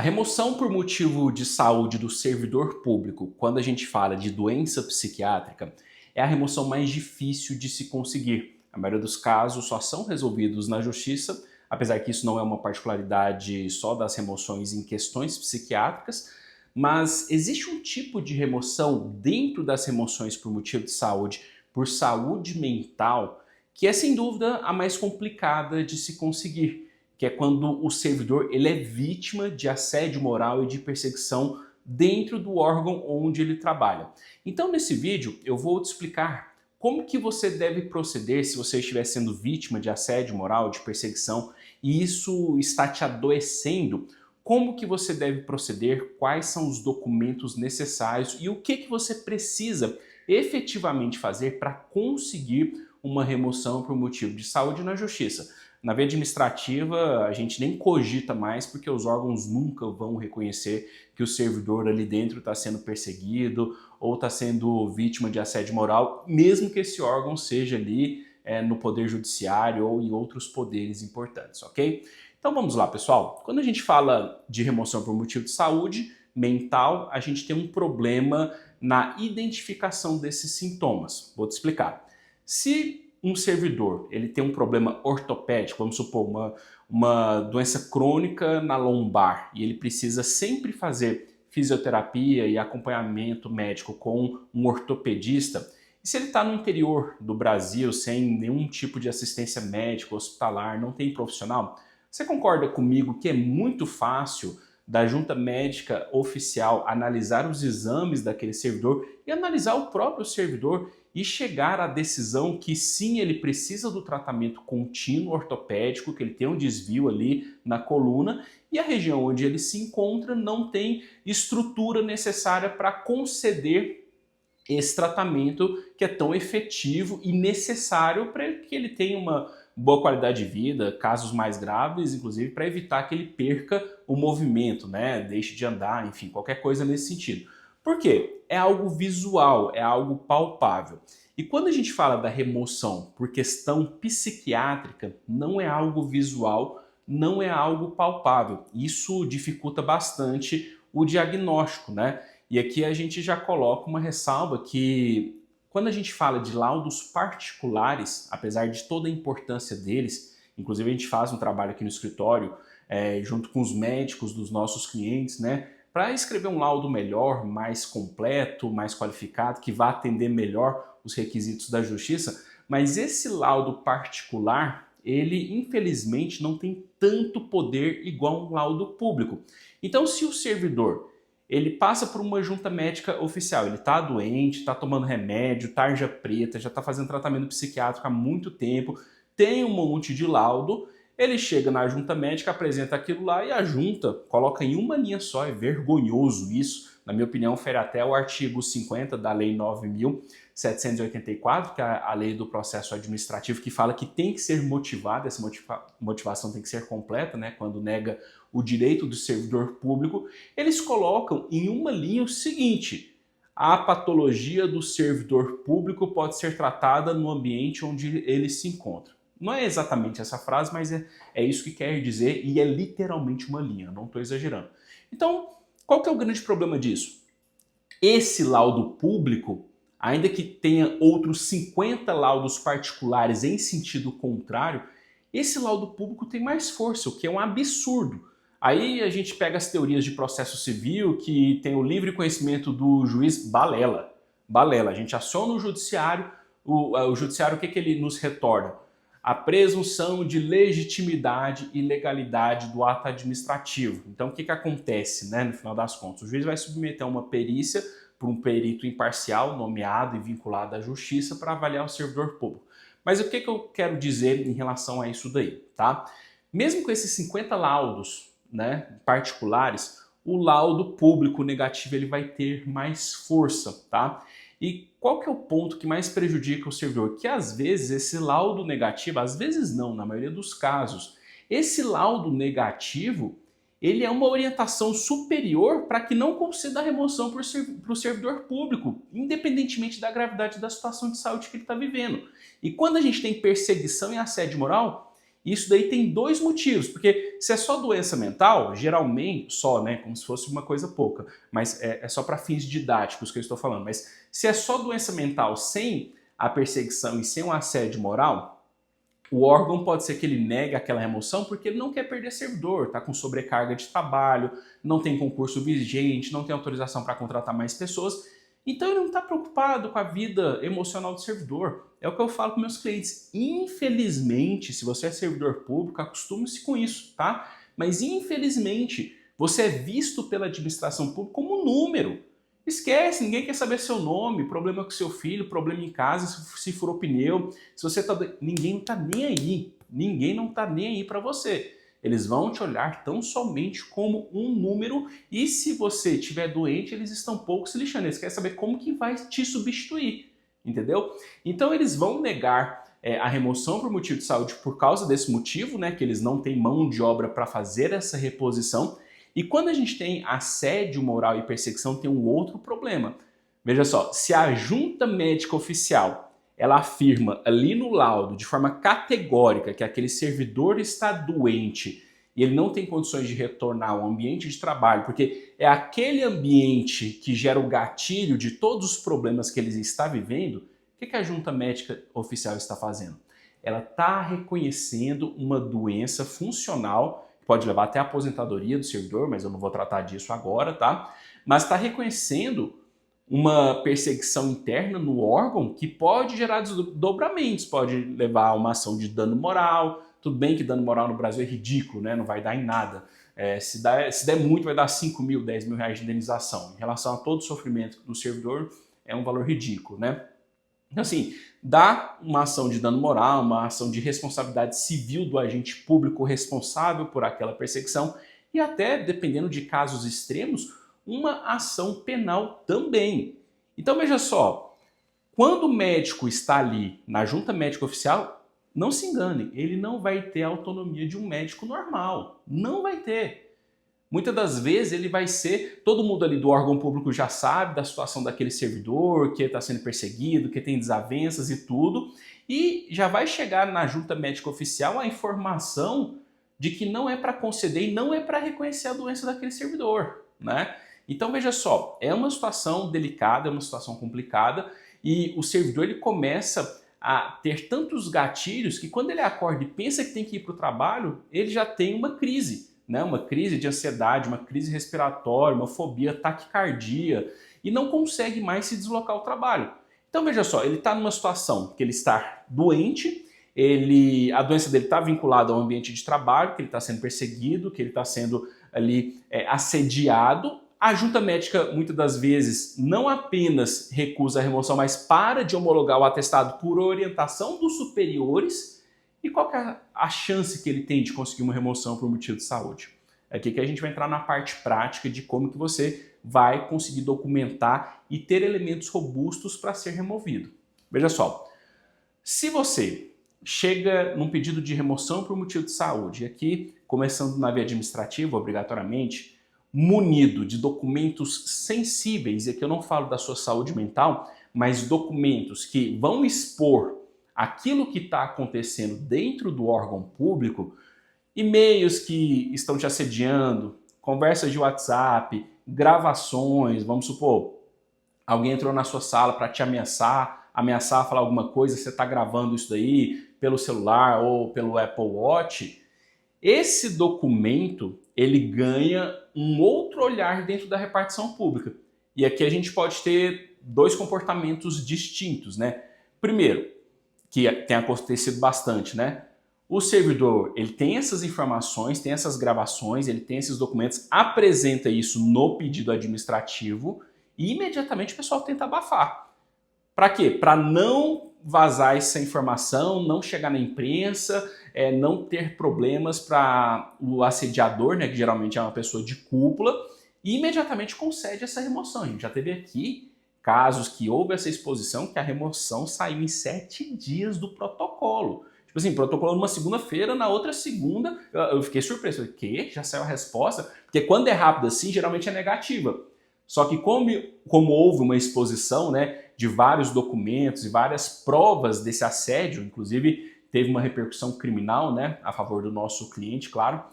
A remoção por motivo de saúde do servidor público, quando a gente fala de doença psiquiátrica, é a remoção mais difícil de se conseguir. A maioria dos casos só são resolvidos na justiça, apesar que isso não é uma particularidade só das remoções em questões psiquiátricas, mas existe um tipo de remoção dentro das remoções por motivo de saúde, por saúde mental, que é sem dúvida a mais complicada de se conseguir, que é quando o servidor ele é vítima de assédio moral e de perseguição dentro do órgão onde ele trabalha. Então, nesse vídeo, eu vou te explicar como que você deve proceder se você estiver sendo vítima de assédio moral, de perseguição, e isso está te adoecendo, como que você deve proceder, quais são os documentos necessários e o que você precisa efetivamente fazer para conseguir uma remoção por motivo de saúde na justiça. Na via administrativa, a gente nem cogita mais porque os órgãos nunca vão reconhecer que o servidor ali dentro está sendo perseguido ou está sendo vítima de assédio moral, mesmo que esse órgão seja ali no Poder Judiciário ou em outros poderes importantes, ok? Então vamos lá, pessoal. Quando a gente fala de remoção por motivo de saúde mental, a gente tem um problema na identificação desses sintomas. Vou te explicar. Se um servidor ele tem um problema ortopédico, vamos supor uma doença crônica na lombar e ele precisa sempre fazer fisioterapia e acompanhamento médico com um ortopedista, e se ele está no interior do Brasil sem nenhum tipo de assistência médica, hospitalar, não tem profissional, você concorda comigo que é muito fácil da junta médica oficial analisar os exames daquele servidor e analisar o próprio servidor e chegar à decisão que sim, ele precisa do tratamento contínuo ortopédico, que ele tem um desvio ali na coluna e a região onde ele se encontra não tem estrutura necessária para conceder esse tratamento que é tão efetivo e necessário para que ele tenha uma boa qualidade de vida, casos mais graves, inclusive para evitar que ele perca o movimento, né? Deixe de andar, enfim, qualquer coisa nesse sentido. Por quê? É algo visual, é algo palpável. E quando a gente fala da remoção por questão psiquiátrica, não é algo visual, não é algo palpável. Isso dificulta bastante o diagnóstico, né? E aqui a gente já coloca uma ressalva que quando a gente fala de laudos particulares, apesar de toda a importância deles, inclusive a gente faz um trabalho aqui no escritório, junto com os médicos dos nossos clientes, né? Para escrever um laudo melhor, mais completo, mais qualificado, que vá atender melhor os requisitos da justiça, mas esse laudo particular, ele infelizmente não tem tanto poder igual um laudo público. Então, se o servidor ele passa por uma junta médica oficial, ele está doente, está tomando remédio, tarja preta, já está fazendo tratamento psiquiátrico há muito tempo, tem um monte de laudo, ele chega na junta médica, apresenta aquilo lá e a junta coloca em uma linha só. É vergonhoso isso. Na minha opinião, fere até o artigo 50 da Lei 9.784, que é a lei do processo administrativo, que fala que tem que ser motivada, essa motivação tem que ser completa, né, quando nega o direito do servidor público. Eles colocam em uma linha o seguinte: a patologia do servidor público pode ser tratada no ambiente onde ele se encontra. Não é exatamente essa frase, mas é isso que quer dizer e é literalmente uma linha, não estou exagerando. Então, qual que é o grande problema disso? Esse laudo público, ainda que tenha outros 50 laudos particulares em sentido contrário, esse laudo público tem mais força, o que é um absurdo. Aí a gente pega as teorias de processo civil, que tem o livre conhecimento do juiz balela. Balela, a gente aciona o judiciário, o judiciário o que ele nos retorna? A presunção de legitimidade e legalidade do ato administrativo. Então, o que acontece, né, no final das contas? O juiz vai submeter uma perícia por um perito imparcial, nomeado e vinculado à justiça, para avaliar o servidor público. Mas o que eu quero dizer em relação a isso daí, tá? Mesmo com esses 50 laudos, né, particulares, o laudo público negativo ele vai ter mais força, tá? E qual que é o ponto que mais prejudica o servidor? Que às vezes esse laudo negativo, às vezes não, na maioria dos casos, esse laudo negativo, ele é uma orientação superior para que não conceda a remoção para o servidor público, independentemente da gravidade da situação de saúde que ele está vivendo. E quando a gente tem perseguição e assédio moral, Isso daí tem dois motivos, porque se é só doença mental, geralmente, só, né, como se fosse uma coisa pouca, mas é só para fins didáticos que eu estou falando, mas se é só doença mental sem a perseguição e sem um assédio moral, o órgão pode ser que ele negue aquela remoção porque ele não quer perder servidor, está com sobrecarga de trabalho, não tem concurso vigente, não tem autorização para contratar mais pessoas, então ele não está preocupado com a vida emocional do servidor. É o que eu falo com meus clientes. Infelizmente, se você é servidor público, acostume-se com isso, tá? Mas infelizmente, você é visto pela administração pública como um número. Esquece, ninguém quer saber seu nome, problema com seu filho, problema em casa, se furou pneu, se você tá... Ninguém não tá nem aí, ninguém não tá nem aí para você. Eles vão te olhar tão somente como um número e se você estiver doente, eles estão pouco se lixando, eles querem saber como que vai te substituir, entendeu? Então eles vão negar a remoção por motivo de saúde por causa desse motivo, né, que eles não têm mão de obra para fazer essa reposição. E quando a gente tem assédio moral e perseguição, tem um outro problema. Veja só, se a junta médica oficial ela afirma ali no laudo, de forma categórica, que aquele servidor está doente e ele não tem condições de retornar ao ambiente de trabalho, porque é aquele ambiente que gera o gatilho de todos os problemas que ele está vivendo, o que a junta médica oficial está fazendo? Ela está reconhecendo uma doença funcional, pode levar até a aposentadoria do servidor, mas eu não vou tratar disso agora, tá? Mas está reconhecendo uma perseguição interna no órgão que pode gerar desdobramentos, pode levar a uma ação de dano moral. Tudo bem que dano moral no Brasil é ridículo, né? Não vai dar em nada. Se der muito, vai dar 5 mil, 10 mil reais de indenização. Em relação a todo o sofrimento do servidor, é um valor ridículo, né? Então, assim, dá uma ação de dano moral, uma ação de responsabilidade civil do agente público responsável por aquela perseguição e até, dependendo de casos extremos, uma ação penal também. Então, veja só, quando o médico está ali na junta médica oficial, não se engane, ele não vai ter a autonomia de um médico normal. Não vai ter. Muitas das vezes ele vai ser, todo mundo ali do órgão público já sabe da situação daquele servidor, que está sendo perseguido, que tem desavenças e tudo, e já vai chegar na junta médica oficial a informação de que não é para conceder e não é para reconhecer a doença daquele servidor, né? Então veja só, é uma situação delicada, é uma situação complicada e o servidor ele começa a ter tantos gatilhos que quando ele acorda e pensa que tem que ir para o trabalho, ele já tem uma crise. Né, uma crise de ansiedade, uma crise respiratória, uma fobia, taquicardia e não consegue mais se deslocar ao trabalho. Então veja só, ele está numa situação que ele está doente, a doença dele está vinculada ao ambiente de trabalho, que ele está sendo perseguido, que ele está sendo ali assediado. A junta médica muitas das vezes não apenas recusa a remoção, mas para de homologar o atestado por orientação dos superiores. E qual que é a chance que ele tem de conseguir uma remoção por motivo de saúde? É aqui que a gente vai entrar na parte prática de como que você vai conseguir documentar e ter elementos robustos para ser removido. Veja só, se você chega num pedido de remoção por motivo de saúde, e aqui, começando na via administrativa, obrigatoriamente, munido de documentos sensíveis, e aqui eu não falo da sua saúde mental, mas documentos que vão expor aquilo que está acontecendo dentro do órgão público, e-mails que estão te assediando, conversas de WhatsApp, gravações, vamos supor, alguém entrou na sua sala para te ameaçar falar alguma coisa, você está gravando isso daí pelo celular ou pelo Apple Watch, esse documento ele ganha um outro olhar dentro da repartição pública. E aqui a gente pode ter dois comportamentos distintos, né? Primeiro, que tem acontecido bastante, né? O servidor, ele tem essas informações, tem essas gravações, ele tem esses documentos, apresenta isso no pedido administrativo e imediatamente o pessoal tenta abafar. Para quê? Para não vazar essa informação, não chegar na imprensa, não ter problemas para o assediador, né, que geralmente é uma pessoa de cúpula, e imediatamente concede essa remoção. A gente já teve aqui casos que houve essa exposição que a remoção saiu em 7 dias do protocolo. Tipo assim, protocolo numa segunda-feira, na outra segunda, eu fiquei surpreso. Falei, que? Já saiu a resposta? Porque quando é rápido assim, geralmente é negativa. Só que como houve uma exposição, né, de vários documentos e várias provas desse assédio, inclusive teve uma repercussão criminal, né, a favor do nosso cliente, claro.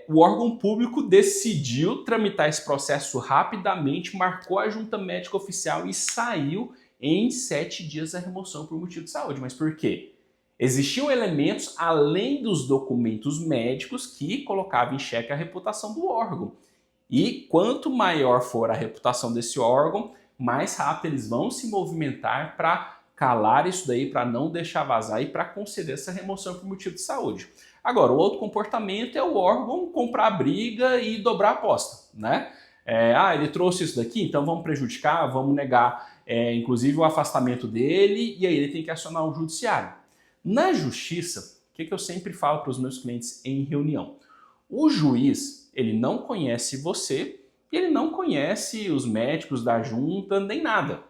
O órgão público decidiu tramitar esse processo rapidamente, marcou a junta médica oficial e saiu em 7 dias a remoção por motivo de saúde. Mas por quê? Existiam elementos além dos documentos médicos que colocavam em xeque a reputação do órgão. E quanto maior for a reputação desse órgão, mais rápido eles vão se movimentar para calar isso daí, para não deixar vazar e para conceder essa remoção por motivo de saúde. Agora, o outro comportamento é o órgão comprar briga e dobrar a aposta, né? Ele trouxe isso daqui, então vamos prejudicar, vamos negar, inclusive, o afastamento dele, e aí ele tem que acionar o judiciário. Na justiça, o que eu sempre falo para os meus clientes em reunião? O juiz, ele não conhece você, e ele não conhece os médicos da junta, nem nada.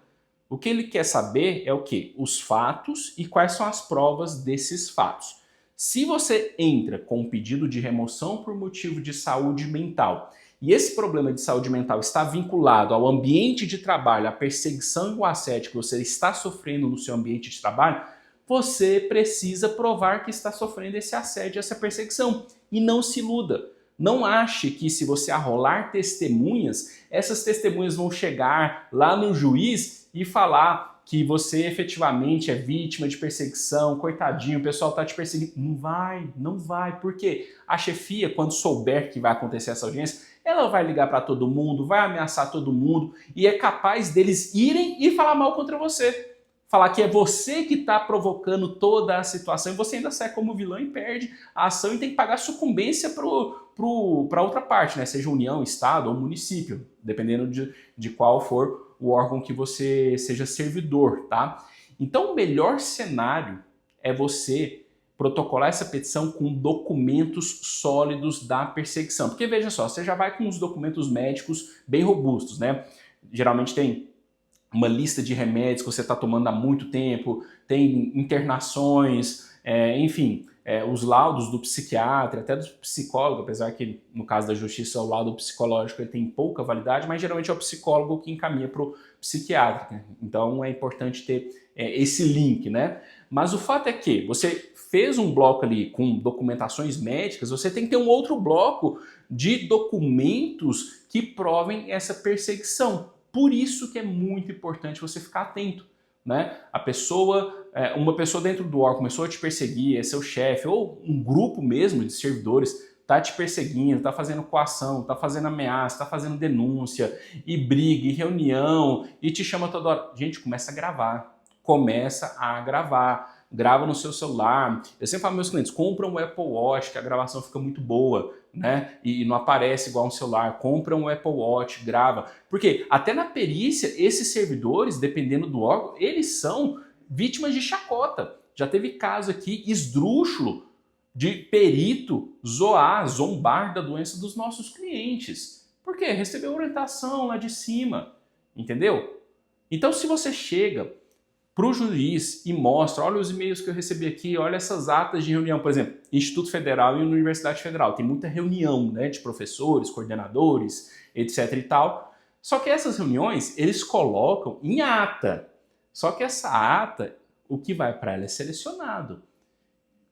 O que ele quer saber é o quê? Os fatos e quais são as provas desses fatos. Se você entra com um pedido de remoção por motivo de saúde mental e esse problema de saúde mental está vinculado ao ambiente de trabalho, à perseguição e ao assédio que você está sofrendo no seu ambiente de trabalho, você precisa provar que está sofrendo esse assédio, essa perseguição. E não se iluda. Não ache que se você arrolar testemunhas, essas testemunhas vão chegar lá no juiz e falar que você efetivamente é vítima de perseguição, coitadinho, o pessoal está te perseguindo. Não vai. Por quê? A chefia, quando souber que vai acontecer essa audiência, ela vai ligar para todo mundo, vai ameaçar todo mundo e é capaz deles irem e falar mal contra você. Falar que é você que está provocando toda a situação e você ainda sai como vilão e perde a ação e tem que pagar sucumbência para outra parte, né? Seja União, Estado ou município, dependendo de qual for o órgão que você seja servidor, tá? Então o melhor cenário é você protocolar essa petição com documentos sólidos da perseguição. Porque veja só, você já vai com os documentos médicos bem robustos, né? Geralmente tem uma lista de remédios que você está tomando há muito tempo, tem internações, enfim, os laudos do psiquiatra, até do psicólogo, apesar que no caso da justiça o laudo psicológico ele tem pouca validade, mas geralmente é o psicólogo que encaminha para o psiquiatra, né? Então é importante ter esse link, né? Mas o fato é que você fez um bloco ali com documentações médicas, você tem que ter um outro bloco de documentos que provem essa perseguição. Por isso que é muito importante você ficar atento, né? Uma pessoa dentro do órgão começou a te perseguir, é seu chefe, ou um grupo mesmo de servidores está te perseguindo, está fazendo coação, está fazendo ameaça, está fazendo denúncia, e briga, e reunião, e te chama toda hora. Gente, começa a gravar. Grava no seu celular. Eu sempre falo para meus clientes, compra um Apple Watch, que a gravação fica muito boa, né? E não aparece igual um celular. Compra um Apple Watch, grava. Porque até na perícia, esses servidores, dependendo do órgão, eles são vítimas de chacota. Já teve caso aqui esdrúxulo de perito zombar da doença dos nossos clientes. Por quê? Recebeu orientação lá de cima, entendeu? Então se você chega para o juiz e mostra, olha os e-mails que eu recebi aqui, olha essas atas de reunião, por exemplo, Instituto Federal e Universidade Federal, tem muita reunião, né, de professores, coordenadores, etc e tal, só que essas reuniões eles colocam em ata, só que essa ata, o que vai para ela é selecionado.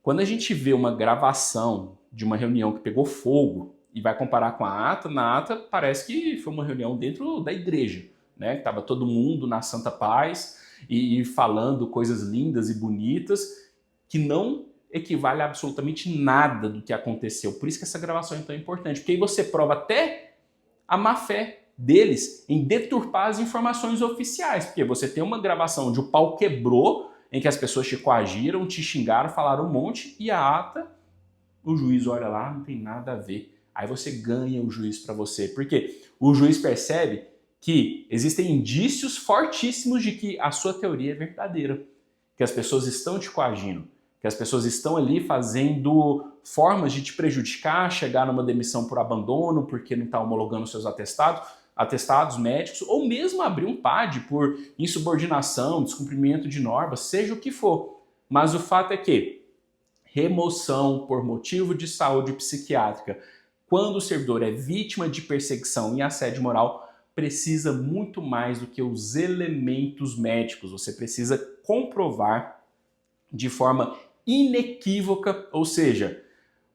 Quando a gente vê uma gravação de uma reunião que pegou fogo e vai comparar com a ata, na ata parece que foi uma reunião dentro da igreja, né, que estava todo mundo na santa paz, e falando coisas lindas e bonitas que não equivale a absolutamente nada do que aconteceu. Por isso que essa gravação é tão importante, porque aí você prova até a má-fé deles em deturpar as informações oficiais, porque você tem uma gravação onde o pau quebrou, em que as pessoas te coagiram, te xingaram, falaram um monte, e a ata, o juiz olha lá, não tem nada a ver. Aí você ganha o juiz para você, porque o juiz percebe que existem indícios fortíssimos de que a sua teoria é verdadeira, que as pessoas estão te coagindo, que as pessoas estão ali fazendo formas de te prejudicar, chegar numa demissão por abandono, porque não está homologando seus atestados médicos, ou mesmo abrir um PAD por insubordinação, descumprimento de normas, seja o que for. Mas o fato é que remoção por motivo de saúde psiquiátrica, quando o servidor é vítima de perseguição e assédio moral, precisa muito mais do que os elementos médicos. Você precisa comprovar de forma inequívoca, ou seja,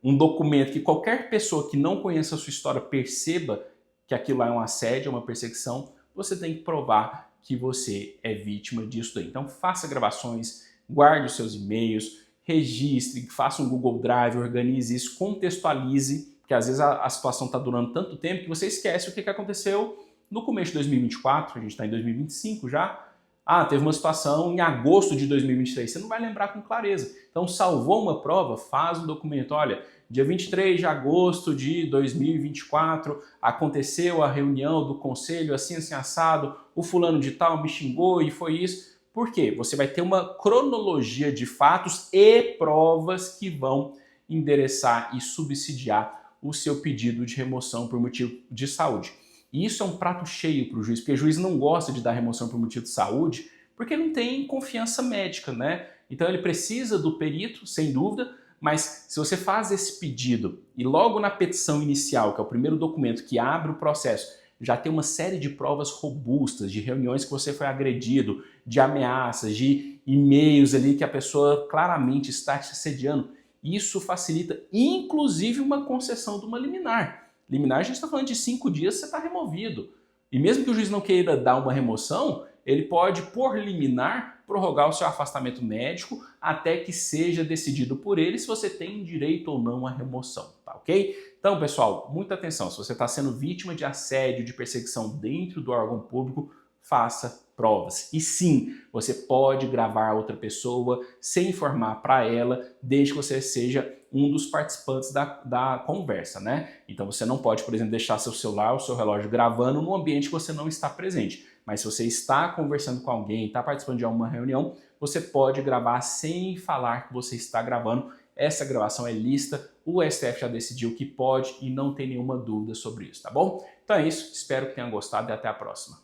um documento que qualquer pessoa que não conheça a sua história perceba que aquilo lá é um assédio, uma perseguição, você tem que provar que você é vítima disso daí. Então faça gravações, guarde os seus e-mails, registre, faça um Google Drive, organize isso, contextualize, porque às vezes a situação está durando tanto tempo que você esquece o que aconteceu no começo de 2024, a gente está em 2025 já. Ah, teve uma situação em agosto de 2023, você não vai lembrar com clareza. Então salvou uma prova, faz um documento, olha, dia 23 de agosto de 2024, aconteceu a reunião do conselho assim, assim, assado, o fulano de tal me xingou e foi isso. Por quê? Você vai ter uma cronologia de fatos e provas que vão endereçar e subsidiar o seu pedido de remoção por motivo de saúde. E isso é um prato cheio para o juiz, porque o juiz não gosta de dar remoção por motivo de saúde, porque não tem confiança médica, né? Então ele precisa do perito, sem dúvida, mas se você faz esse pedido e logo na petição inicial, que é o primeiro documento que abre o processo, já tem uma série de provas robustas, de reuniões que você foi agredido, de ameaças, de e-mails ali que a pessoa claramente está te assediando, isso facilita inclusive uma concessão de uma liminar. Liminar, a gente está falando de 5 dias, você está removido. E mesmo que o juiz não queira dar uma remoção, ele pode, por liminar, prorrogar o seu afastamento médico até que seja decidido por ele se você tem direito ou não à remoção, tá ok? Então, pessoal, muita atenção. Se você está sendo vítima de assédio, de perseguição dentro do órgão público, faça provas. E sim, você pode gravar outra pessoa sem informar para ela, desde que você seja um dos participantes da conversa, né? Então você não pode, por exemplo, deixar seu celular ou seu relógio gravando num ambiente que você não está presente. Mas se você está conversando com alguém, está participando de alguma reunião, você pode gravar sem falar que você está gravando. Essa gravação é lícita, o STF já decidiu que pode e não tem nenhuma dúvida sobre isso, tá bom? Então é isso, espero que tenham gostado e até a próxima.